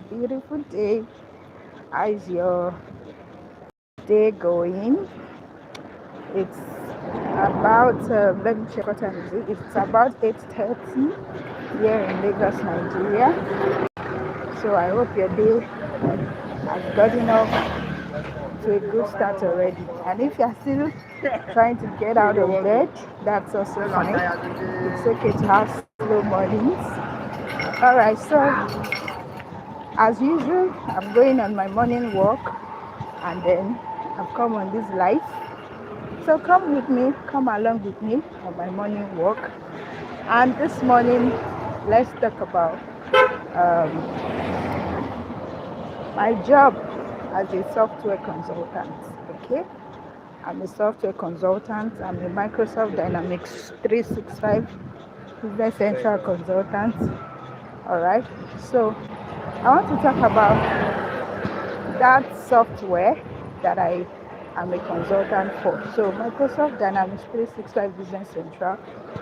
beautiful day. How's your day going? It's about let me check what time is it. It's about 8:30 here in Lagos, Nigeria. So I hope your day has gotten off to a good start already. And if you're still trying to get out of bed, that's also fine. It's okay to have slow mornings. All right, so as usual, I'm going on my morning walk and then I've come on this live. So come with me, come along with me on my morning walk. And this morning, let's talk about um, my job as a software consultant. Okay, I'm a software consultant. I'm a Microsoft Dynamics 365 Business Central consultant. All right, so I want to talk about that software that I am a consultant for. So Microsoft Dynamics 365 Business Central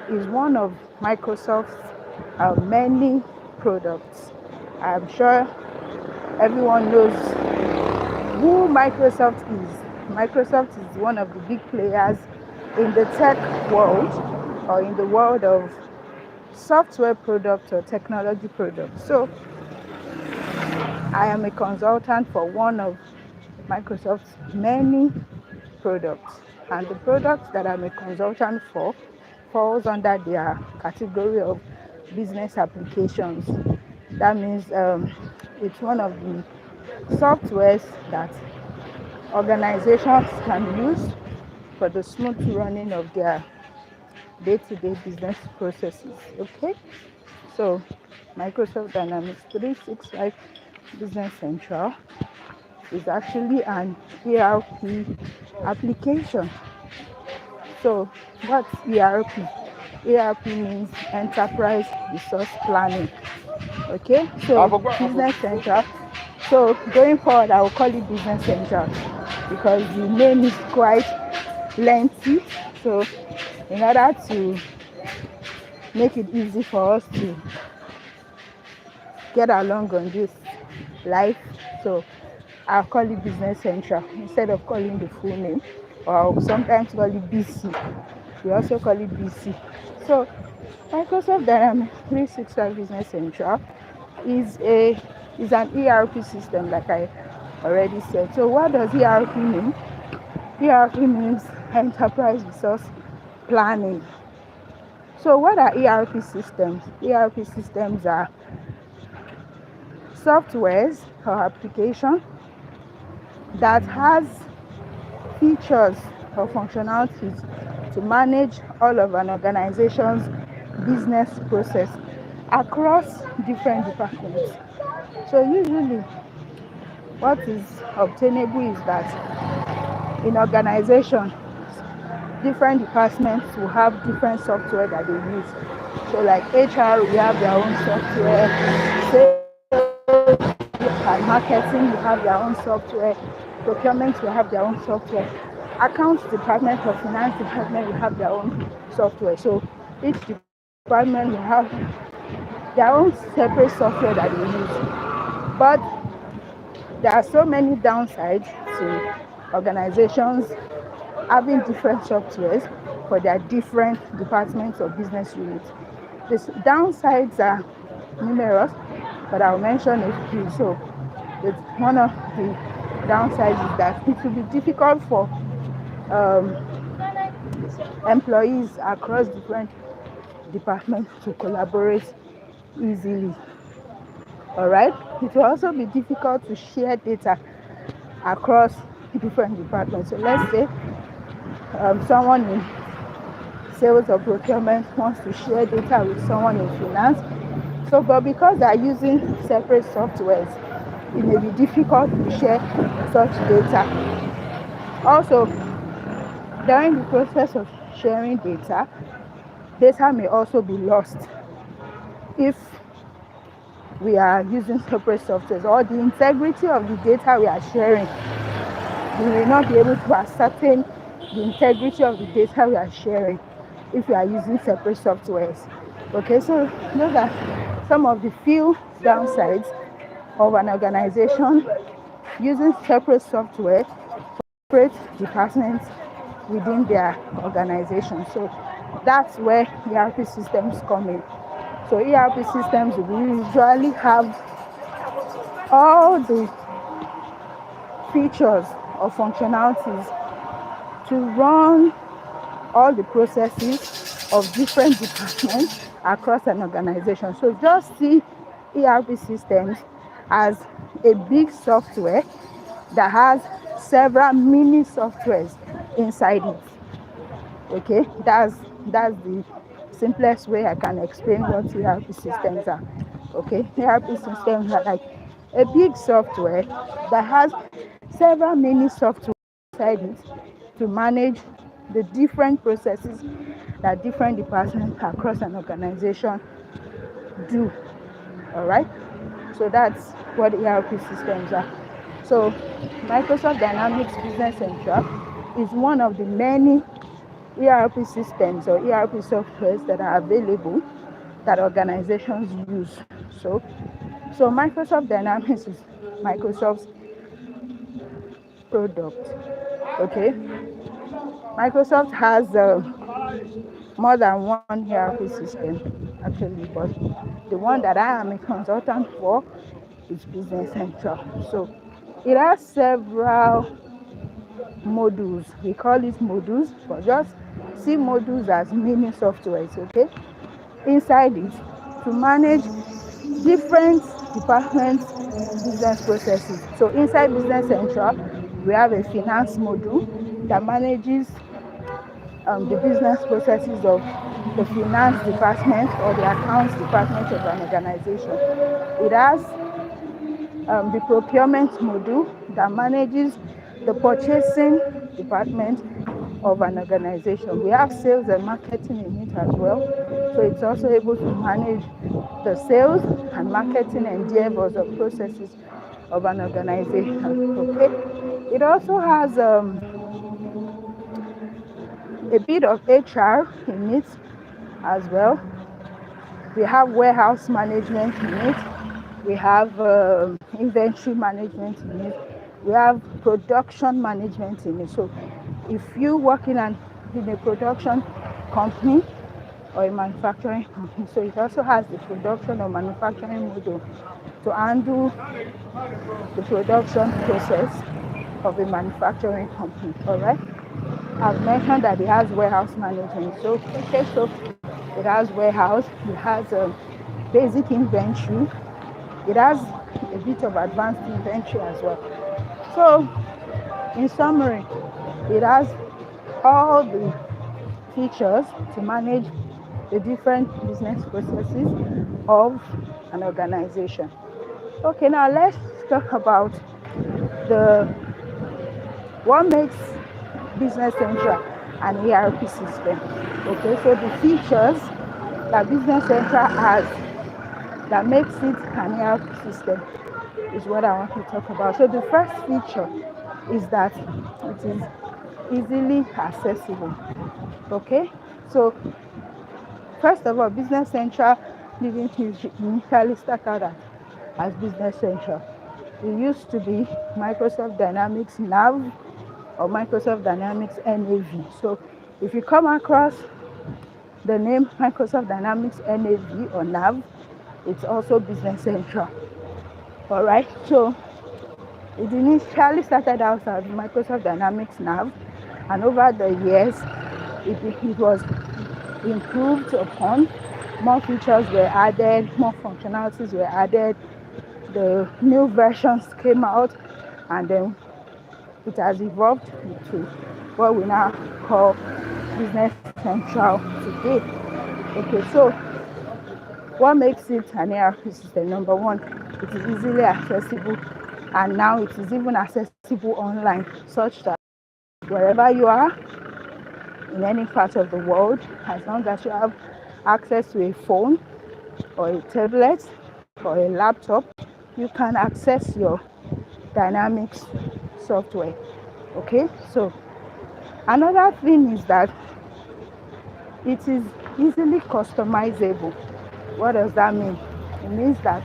is one of Microsoft's many products. I'm sure everyone knows who Microsoft is. Microsoft is one of the big players in the tech world or in the world of software products or technology products. So I am a consultant for one of Microsoft's many products, and the products that I'm a consultant for falls under their category of business applications. That means it's one of the softwares that organizations can use for the smooth running of their day-to-day business processes. Okay, so Microsoft Dynamics 365 Business Central is actually an ERP application. So what's ERP? ERP means Enterprise Resource Planning. Okay, so Business Central. So going forward, I will call it Business Central because the name is quite lengthy. So in order to make it easy for us to get along on this life, so I'll call it Business Central instead of calling the full name, or I'll sometimes call it BC. We also call it BC. So Microsoft Dynamics 365 Business Central is an ERP system, like I already said. So what does ERP mean? ERP means Enterprise Resource Planning. So what are ERP systems? ERP systems are softwares or applications that has features or functionalities to manage all of an organization's business process across different departments. So usually what is obtainable is that in organizations, different departments will have different software that they use. So like HR, we have their own software. Sales and marketing, we have their own software. Procurement, we have their own software. Accounts department or finance department, we have their own software. So each department will have their own separate software that they use. But there are so many downsides to organizations having different softwares for their different departments or business units. The downsides are numerous, but I'll mention a few. So one of the downsides is that it will be difficult for employees across different departments to collaborate easily. All right. It will also be difficult to share data across different departments. So let's say someone in sales or procurement wants to share data with someone in finance. So, but because they are using separate softwares, it may be difficult to share such data. Also, during the process of sharing data, data may also be lost if we are using separate softwares, or the integrity of the data we are sharing. We may not be able to ascertain the integrity of the data we are sharing if we are using separate softwares. Okay, so those are some of the few downsides of an organization using separate software for separate departments within their organization. So that's where ERP systems come in. So ERP systems will usually have all the features or functionalities to run all the processes of different departments across an organization. So just see ERP systems as a big software that has several mini softwares inside it. Okay, that's the simplest way I can explain what ERP systems are. Okay, ERP systems are like a big software that has several mini software inside it to manage the different processes that different departments across an organization do. All right, so that's what ERP systems are. So Microsoft Dynamics Business Central is one of the many ERP systems or ERP softwares that are available that organizations use. So Microsoft Dynamics is Microsoft's product. Okay, Microsoft has more than one ERP system actually, but the one that I am a consultant for is Business Central. So it has several modules. We call it modules, but just see modules as mini softwares, okay? Inside it to manage different departments business processes. So inside Business Central, we have a finance module that manages the business processes of the finance department or the accounts department of an organization. It has the procurement module that manages the purchasing department of an organization. We have sales and marketing in it as well. So it's also able to manage the sales and marketing endeavors or processes of an organization. Okay. It also has a bit of HR in it as well. We have warehouse management in it. We have inventory management in it. We have production management in it. So if you work in a production company or a manufacturing company, so it also has the production or manufacturing module to handle the production process of a manufacturing company. All right. I've mentioned that it has warehouse management. So okay, so it has warehouse, it has basic inventory, it has a bit of advanced inventory as well. So in summary, it has all the features to manage the different business processes of an organization. Okay, now let's talk about what makes Business Central an ERP system. Okay, so the features that Business Central has that makes it an ERP system is what I want to talk about. So the first feature is that it is easily accessible. Okay, so first of all, Business Central didn't initially start out as Business Central. It used to be Microsoft Dynamics Nav or Microsoft Dynamics NAV. So if you come across the name Microsoft Dynamics NAV or NAV, it's also Business Central. All right, so it initially started out as Microsoft Dynamics NAV, and over the years, it was improved upon. More features were added, more functionalities were added. The new versions came out, and then it has evolved into what we now call Business Central today. Okay, so what makes it an ERP system? Number one, it is easily accessible, and now it is even accessible online, such that wherever you are in any part of the world, as long as you have access to a phone or a tablet or a laptop, you can access your Dynamics software. Okay, so another thing is that it is easily customizable. What does that mean? It means that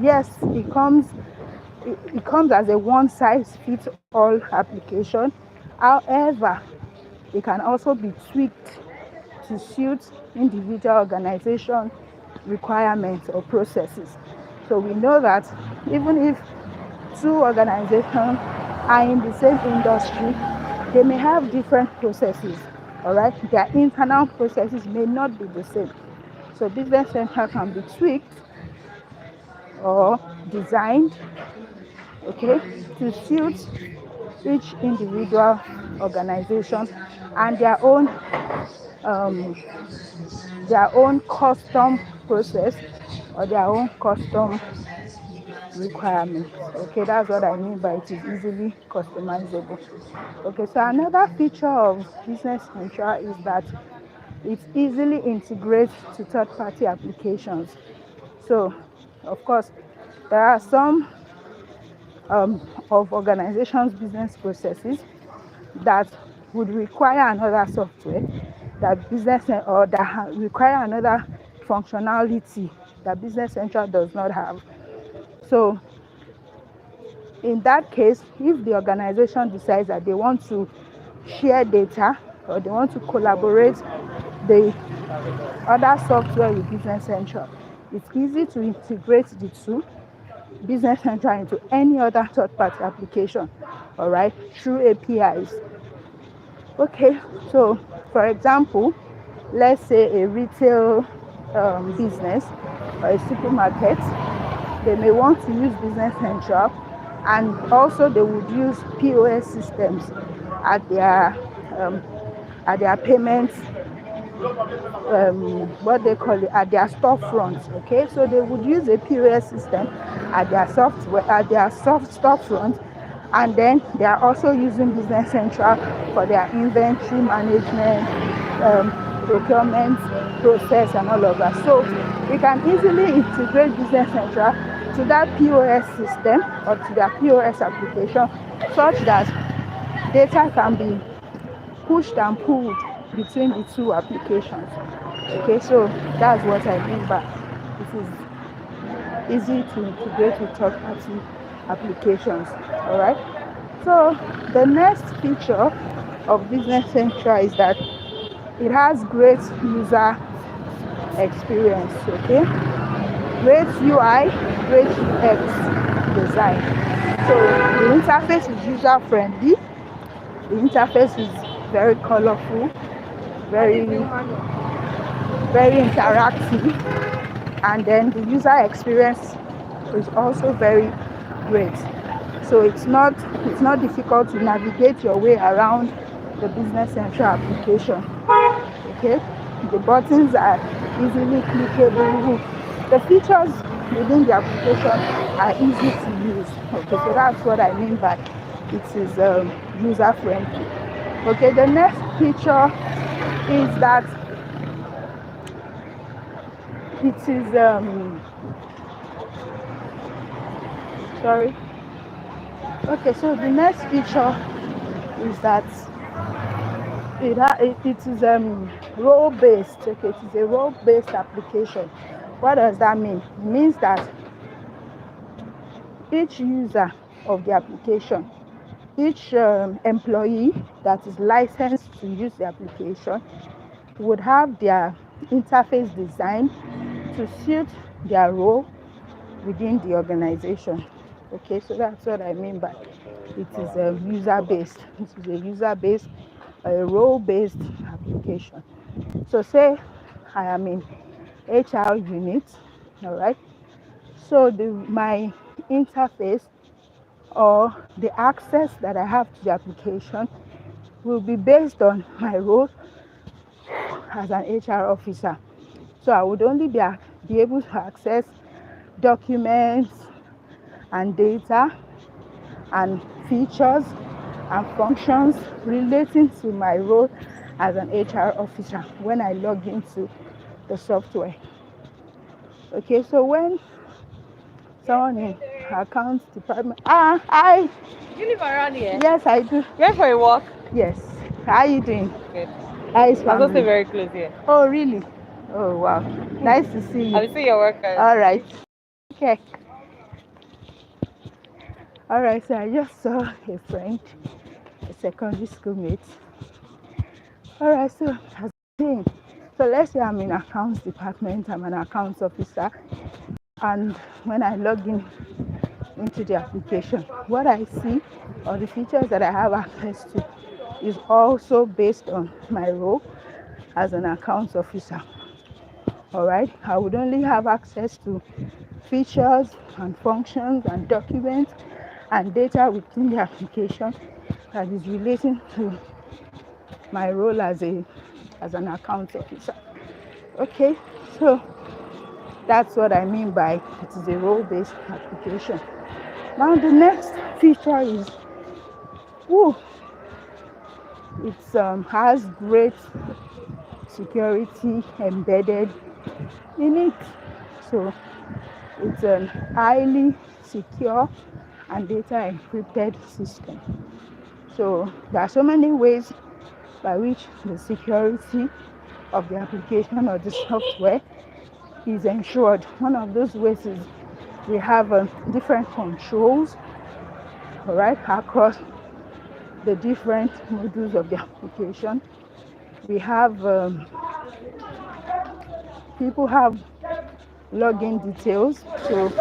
yes, it comes as a one size fits all application. However, it can also be tweaked to suit individual organization requirements or processes. So we know that even if two organizations are in the same industry, they may have different processes. All right, their internal processes may not be the same. So Business Central can be tweaked or designed, okay, to suit each individual organization and um, their own custom process or their own custom requirements. Okay, that's what I mean by it is easily customizable. Okay, so another feature of Business Central is that it easily integrates to third-party applications. So, of course, there are some of organizations' business processes that would require another software that require another functionality that Business Central does not have. So in that case, if the organization decides that they want to share data or they want to collaborate the other software with Business Central, it's easy to integrate the two, Business Central into any other third-party application, all right, through APIs. Okay, so for example, let's say a retail business or a supermarket, they may want to use Business Central, and also they would use POS systems at their um, payments, what they call it, at their storefronts. Okay, so they would use a POS system at their storefront, and then they are also using Business Central for their inventory management, procurement process, and all of that. So we can easily integrate Business Central to that POS system or to their POS application, such that data can be pushed and pulled between the two applications. Okay, so that's what I mean by it is easy to integrate with third-party applications. All right. So the next feature of Business Central is that it has great user experience. Okay, great UI, great UX design. So the interface is user friendly. The interface is very colorful, very interactive, and then the user experience is also very great. So it's not difficult to navigate your way around the Business Central application. Okay, the buttons are easily clickable. The features within the application are easy to use. Okay, so that's what I mean by it is user friendly. Okay, the next feature is that it is sorry. Okay, so the next feature is that it is role based. Okay, it is a role based application. What does that mean? It means that each user of the application, each employee that is licensed to use the application would have their interface designed to suit their role within the organization. Okay, so that's what I mean by it is user-based. It is a user-based, a role-based application. So say I am in HR unit, all right? So my interface or the access that I have to the application will be based on my role as an HR officer. So I would only be able to access documents and data and features and functions relating to my role as an HR officer when I log into the software. Okay, so when someone in accounts department, I You live around here? yes, I do. You're for a walk? Yes. How are you doing? Good. How is I'm also family? very close here. Oh, really? Oh, wow. Nice to see you. I'll see your workers. All right. Okay. Alright, so I just saw a friend, a secondary school mate. Alright, so as saying, so let's say I'm in accounts department, I'm an accounts officer, and when I log in into the application, what I see or the features that I have access to is also based on my role as an accounts officer. All right, I would only have access to features and functions and documents and data within the application that is relating to my role as an accounts officer. Okay, so that's what I mean by it is a role-based application. Now the next feature is, it has great security embedded in it. So it's a highly secure and data encrypted system. So there are so many ways by which the security of the application or the software is ensured. One of those ways is we have different controls, right, across the different modules of the application. We have people have login details, so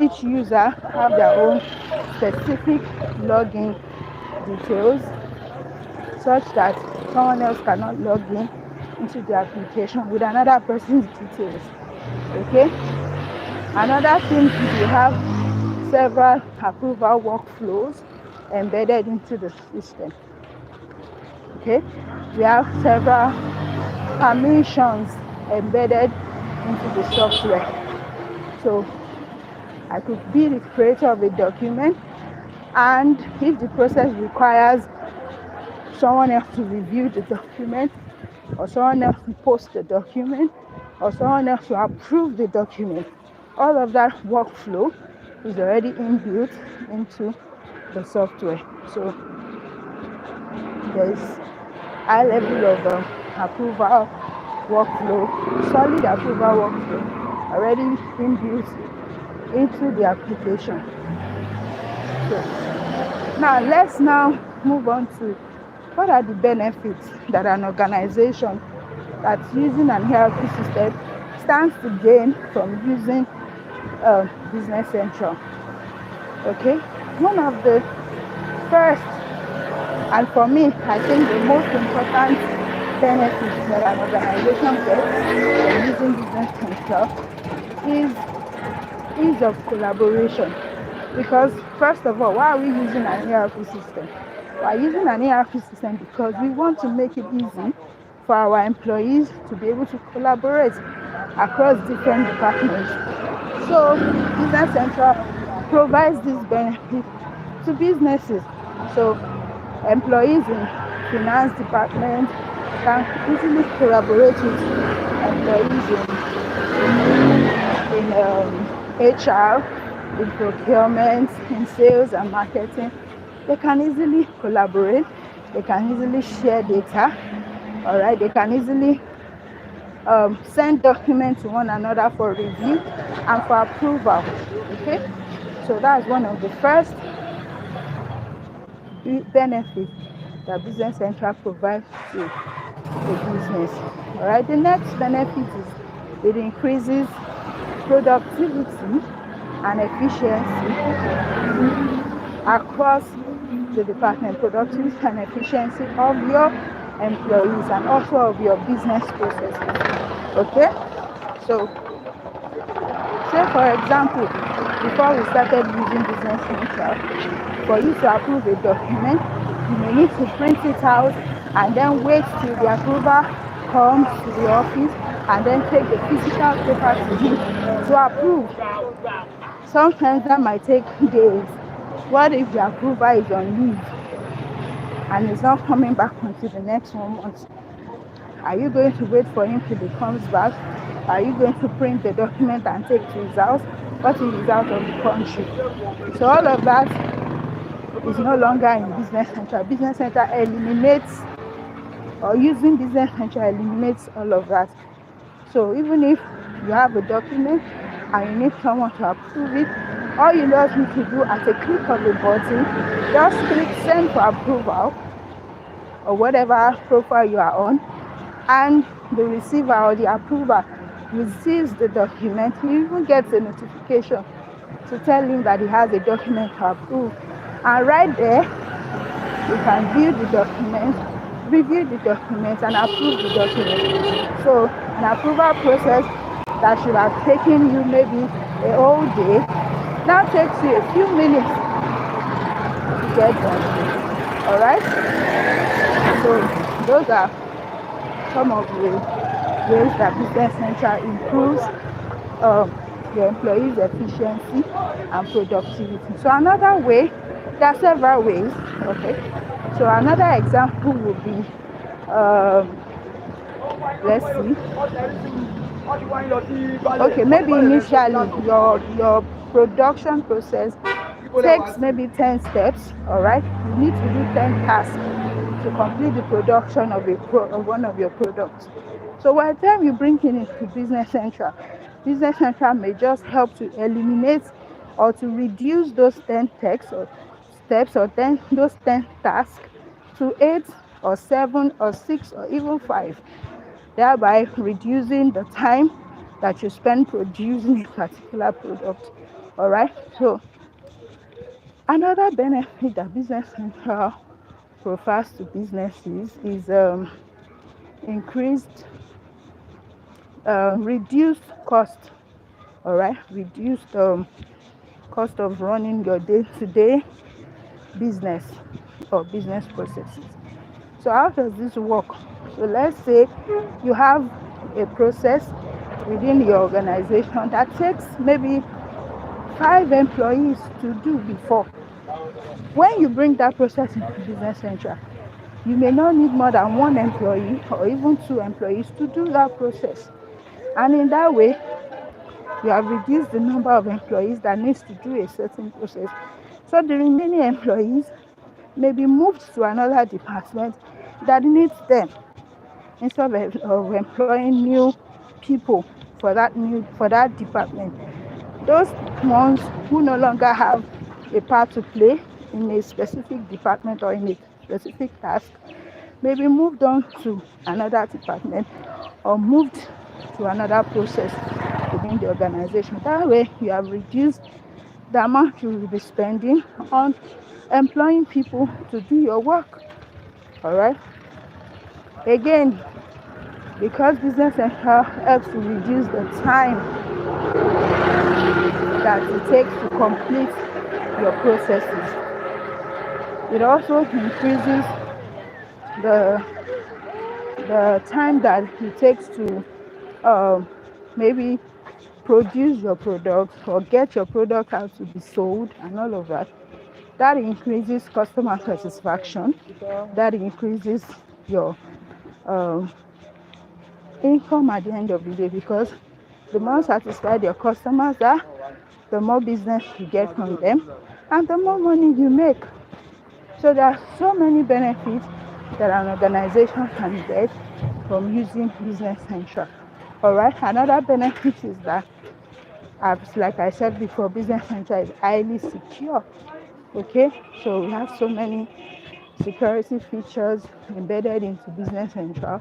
each user have their own specific login details such that someone else cannot log in into the application with another person's details. Okay, another thing is we have several approval workflows embedded into the system. Okay, we have several permissions embedded into the software. So I could be the creator of a document, and if the process requires someone else to review the document, or someone else to post the document, or someone else to approve the document, all of that workflow is already inbuilt into the software. So there's high level of approval workflow, solid approval workflow already inbuilt into the application. So now let's move on to what are the benefits that an organization that's using an ERP system stands to gain from using Business Central. Okay, one of the first, and for me, I think the most important benefits that an organization gets from using Business Central is ease of collaboration. Because first of all, why are we using an ERP system? We are using an ERP system because we want to make it easy for our employees to be able to collaborate across different departments. So Business Central provides this benefit to businesses. So employees in finance department can easily collaborate with employees in HR, in procurement, in sales and marketing. They can easily collaborate. They can easily share data. All right. They can easily send documents to one another for review and for approval. Okay. So that's one of the first benefits that Business Central provides to the business. All right. The next benefit is it increases productivity and efficiency across the department, productivity and efficiency of your employees and also of your business processes. Okay, so say for example, before we started using Business Central, for you to approve a document, you may need to print it out and then wait till the approval comes to the office and then take the physical paper to him to approve. Sometimes that might take days. What if the approver is on leave and is not coming back until the next 1 month? Are you going to wait for him till he comes back? Are you going to print the document and take to his house? What if he's out of the country? So all of that is no longer in Business Central. Business Central eliminates, or using Business Central eliminates all of that. So even if you have a document and you need someone to approve it, All you just need to do at a click of a button, just click send for approval or whatever profile you are on, and the receiver or the approver receives the document. He even gets a notification to tell him that he has a document to approve. And right there, you can view the document, review the document, and approve the document. So an approval process that should have taken you maybe a whole day now takes you a few minutes to get done. All right. So those are some of the ways that Business Central improves your employees' efficiency and productivity. So another way, there are several ways. Okay. So another example would be, let's see. Okay, maybe initially your production process takes maybe 10 steps. All right, you need to do 10 tasks to complete the production of one of your products. So by the time you bring it into Business Central may just help to eliminate or to reduce those 10 texts or steps or 10 those 10 tasks to 8 or 7 or 6 or even 5, thereby reducing the time that you spend producing a particular product. All right. So another benefit that Business Central provides to businesses is increased, reduced cost. All right, reduced cost of running your day-to-day business or business processes. So how does this work? So let's say you have a process within your organization that takes maybe 5 employees to do before. When you bring that process into Business Central, you may not need more than 1 employee or even 2 employees to do that process. And in that way, you have reduced the number of employees that needs to do a certain process. So the remaining employees may be moved to another department that needs them, instead of employing new people for that department. Those ones who no longer have a part to play in a specific department or in a specific task may be moved on to another department or moved to another process within the organization. That way, you have reduced the amount you will be spending on employing people to do your work. All right. Again, because Business Central helps to reduce the time that it takes to complete your processes, it also increases the time that it takes to maybe produce your product or get your product out to be sold and all of that. That increases customer satisfaction. That increases your income at the end of the day, because the more satisfied your customers are, the more business you get from them and the more money you make. So there are so many benefits that an organization can get from using Business Central. All right. Another benefit is that, like I said before, Business Central is highly secure. Okay. So we have so many security features embedded into Business Central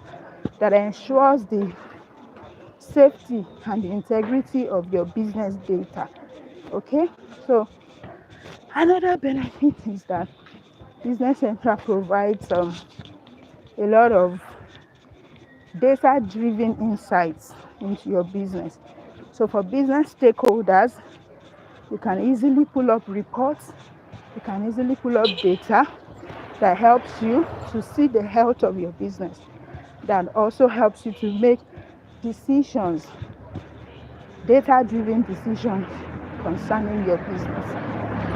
that ensures the safety and the integrity of your business data. Okay. So another benefit is that Business Central provides a lot of data-driven insights into your business. So for business stakeholders, you can easily pull up reports, you can easily pull up data that helps you to see the health of your business, that also helps you to make decisions, data-driven decisions concerning your business.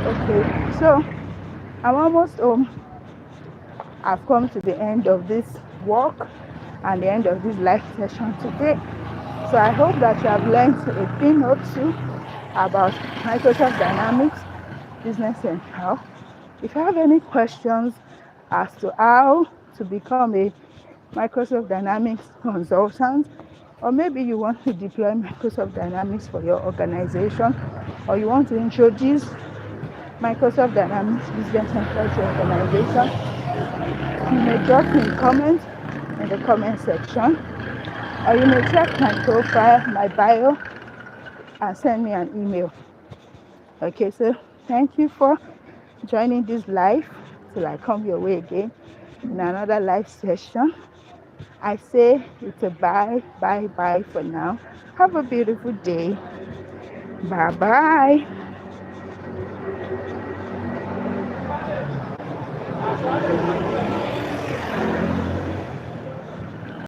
Okay, so I'm almost home. I've come to the end of this walk and the end of this live session today. So I hope that you have learned a thing or two about Microsoft Dynamics Business Central. If you have any questions as to how to become a Microsoft Dynamics consultant, Or maybe you want to deploy Microsoft Dynamics for your organization, or you want to introduce Microsoft Dynamics Business Central to your organization. You may drop me a comment in the comment section, or you may check my profile, my bio, and send me an email. Okay, so thank you for joining this live till I come your way again in another live session. I say it's a bye, bye, bye for now. Have a beautiful day. Bye bye.